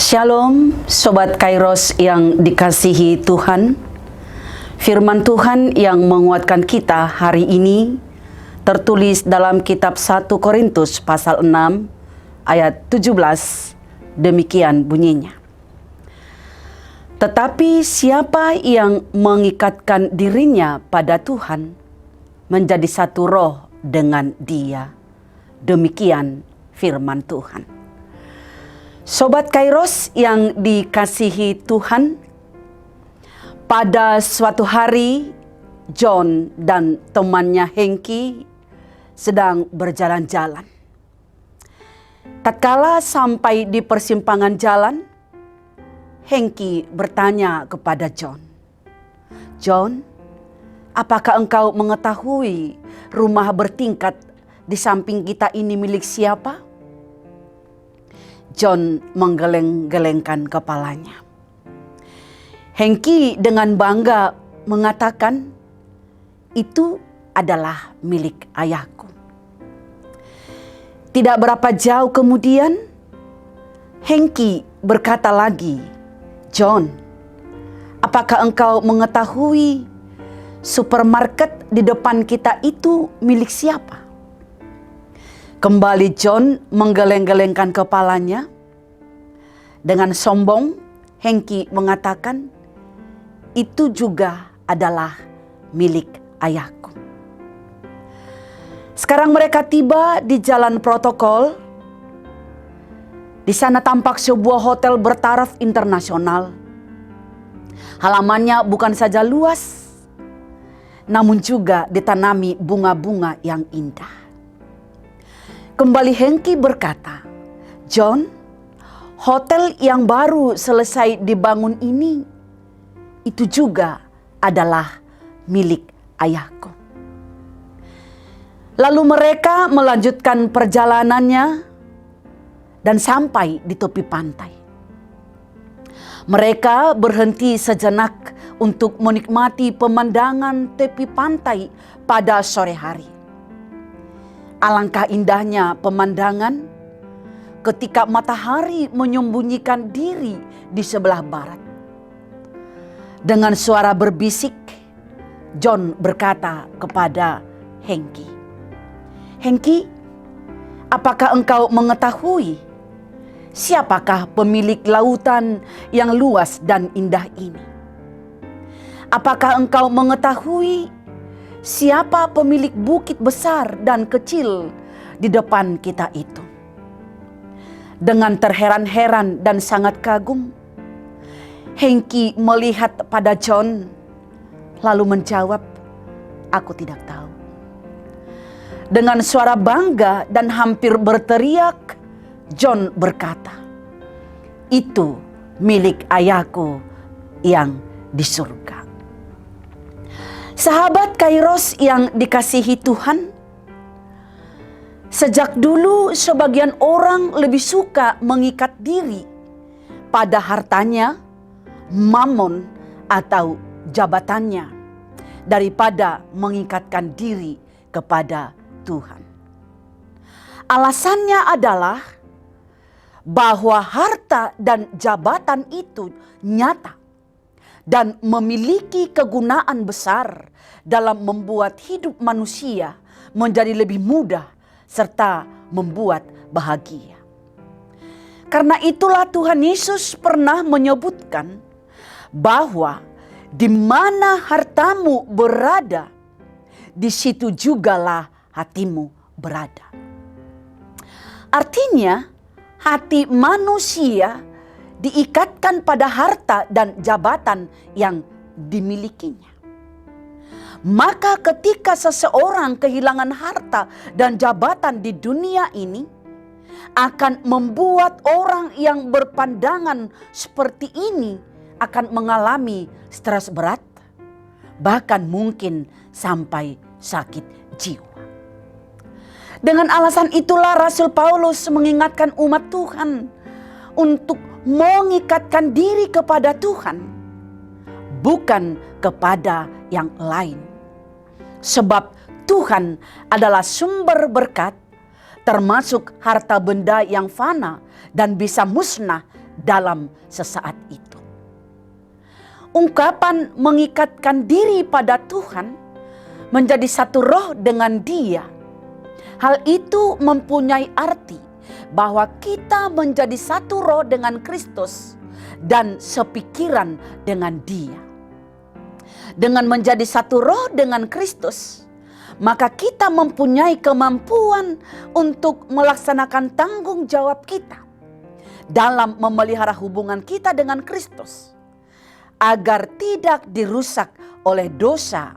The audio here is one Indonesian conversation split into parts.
Shalom, Sobat Kairos yang dikasihi Tuhan. Firman Tuhan yang menguatkan kita hari ini tertulis dalam kitab 1 Korintus pasal 6 ayat 17. Demikian bunyinya. Tetapi siapa yang mengikatkan dirinya pada Tuhan menjadi satu roh dengan Dia. Demikian firman Tuhan. Sobat Kairos yang dikasihi Tuhan, pada suatu hari John dan temannya Hengki sedang berjalan-jalan. Tatkala sampai di persimpangan jalan, Hengki bertanya kepada John, "John, apakah engkau mengetahui rumah bertingkat di samping kita ini milik siapa?" John menggeleng-gelengkan kepalanya. Hengki dengan bangga mengatakan, "Itu adalah milik ayahku." Tidak berapa jauh kemudian, Hengki berkata lagi, "John, apakah engkau mengetahui supermarket di depan kita itu milik siapa?" Kembali John menggeleng-gelengkan kepalanya. Dengan sombong, Hengki mengatakan, "Itu juga adalah milik ayahku." Sekarang mereka tiba di jalan protokol. Di sana tampak sebuah hotel bertaraf internasional. Halamannya bukan saja luas, namun juga ditanami bunga-bunga yang indah. Kembali Hengki berkata, "John, hotel yang baru selesai dibangun ini, itu juga adalah milik ayahku." Lalu mereka melanjutkan perjalanannya dan sampai di tepi pantai. Mereka berhenti sejenak untuk menikmati pemandangan tepi pantai pada sore hari. Alangkah indahnya pemandangan ketika matahari menyembunyikan diri di sebelah barat. Dengan suara berbisik, John berkata kepada Hengki, "Hengki, apakah engkau mengetahui siapakah pemilik lautan yang luas dan indah ini? Apakah engkau mengetahui siapa pemilik bukit besar dan kecil di depan kita itu?" Dengan terheran-heran dan sangat kagum, Hengki melihat pada John, lalu menjawab, "Aku tidak tahu." Dengan suara bangga dan hampir berteriak, John berkata, "Itu milik ayahku yang di surga." Sahabat Kairos yang dikasihi Tuhan, sejak dulu sebagian orang lebih suka mengikat diri pada hartanya, mamon atau jabatannya daripada mengikatkan diri kepada Tuhan. Alasannya adalah bahwa harta dan jabatan itu nyata dan memiliki kegunaan besar dalam membuat hidup manusia menjadi lebih mudah serta membuat bahagia. Karena itulah Tuhan Yesus pernah menyebutkan bahwa di mana hartamu berada, di situ jugalah hatimu berada. Artinya, hati manusia diikatkan pada harta dan jabatan yang dimilikinya. Maka ketika seseorang kehilangan harta dan jabatan di dunia ini, akan membuat orang yang berpandangan seperti ini akan mengalami stres berat, bahkan mungkin sampai sakit jiwa. Dengan alasan itulah Rasul Paulus mengingatkan umat Tuhan untuk mengikatkan diri kepada Tuhan, bukan kepada yang lain. Sebab Tuhan adalah sumber berkat, termasuk harta benda yang fana dan bisa musnah dalam sesaat itu. Ungkapan mengikatkan diri pada Tuhan menjadi satu roh dengan Dia. Hal itu mempunyai arti bahwa kita menjadi satu roh dengan Kristus dan sepikiran dengan Dia. Dengan menjadi satu roh dengan Kristus, maka kita mempunyai kemampuan untuk melaksanakan tanggung jawab kita dalam memelihara hubungan kita dengan Kristus, agar tidak dirusak oleh dosa.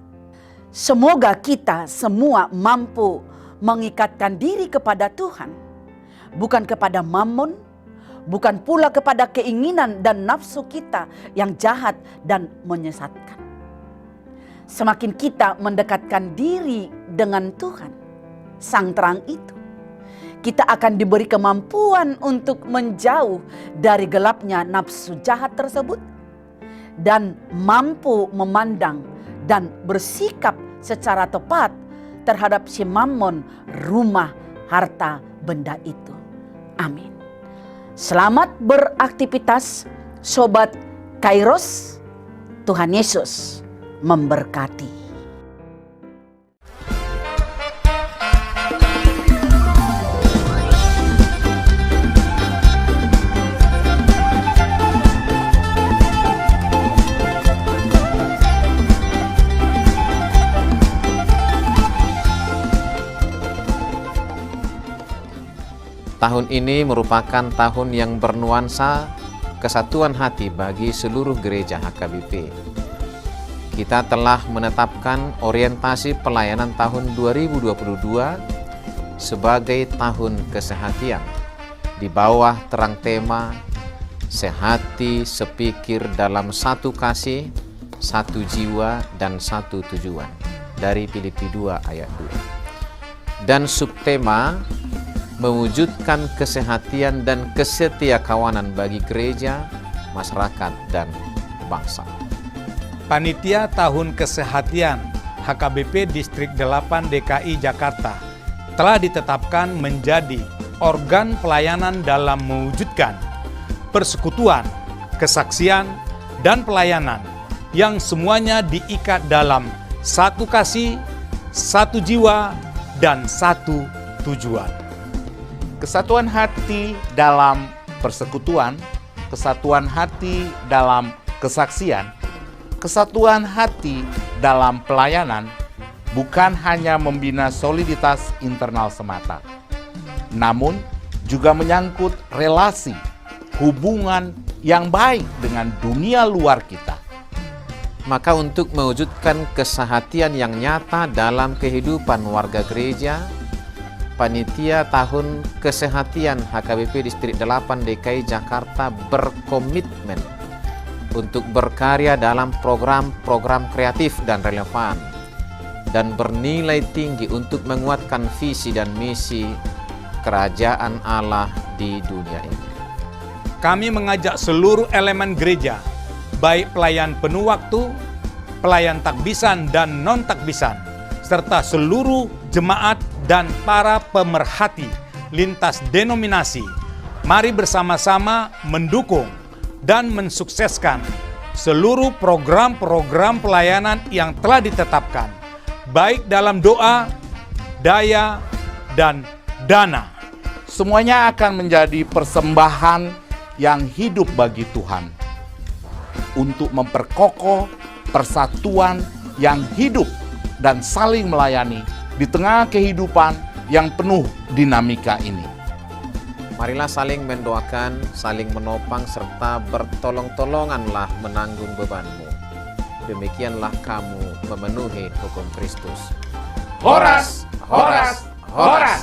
Semoga kita semua mampu mengikatkan diri kepada Tuhan, bukan kepada mammon, bukan pula kepada keinginan dan nafsu kita yang jahat dan menyesatkan. Semakin kita mendekatkan diri dengan Tuhan, Sang Terang itu, kita akan diberi kemampuan untuk menjauh dari gelapnya nafsu jahat tersebut dan mampu memandang dan bersikap secara tepat terhadap si mammon, rumah, harta, benda itu. Amin. Selamat beraktivitas Sobat Kairos. Tuhan Yesus memberkati. Tahun ini merupakan tahun yang bernuansa kesatuan hati bagi seluruh gereja HKBP. Kita telah menetapkan orientasi pelayanan tahun 2022 sebagai tahun kesehatian di bawah terang tema sehati sepikir dalam satu kasih, satu jiwa, dan satu tujuan dari Filipi 2 ayat 2. Dan subtema mewujudkan kesehatian dan kesetiakawanan bagi gereja, masyarakat, dan bangsa. Panitia Tahun Kesehatian HKBP Distrik 8 DKI Jakarta telah ditetapkan menjadi organ pelayanan dalam mewujudkan persekutuan, kesaksian, dan pelayanan yang semuanya diikat dalam satu kasih, satu jiwa, dan satu tujuan. Kesatuan hati dalam persekutuan, kesatuan hati dalam kesaksian, kesatuan hati dalam pelayanan bukan hanya membina soliditas internal semata, namun juga menyangkut relasi, hubungan yang baik dengan dunia luar kita. Maka untuk mewujudkan kesehatian yang nyata dalam kehidupan warga gereja, Panitia Tahun Kesehatian HKBP Distrik 8 DKI Jakarta berkomitmen untuk berkarya dalam program-program kreatif dan relevan dan bernilai tinggi untuk menguatkan visi dan misi kerajaan Allah di dunia ini. Kami mengajak seluruh elemen gereja, baik pelayan penuh waktu, pelayan takbisan dan non-takbisan, serta seluruh jemaat dan para pemerhati lintas denominasi, mari bersama-sama mendukung dan mensukseskan seluruh program-program pelayanan yang telah ditetapkan, baik dalam doa, daya, dan dana. Semuanya akan menjadi persembahan yang hidup bagi Tuhan untuk memperkokoh persatuan yang hidup dan saling melayani di tengah kehidupan yang penuh dinamika ini. Marilah saling mendoakan, saling menopang, serta bertolong-tolonganlah menanggung bebanmu. Demikianlah kamu memenuhi hukum Kristus. Horas, horas, horas!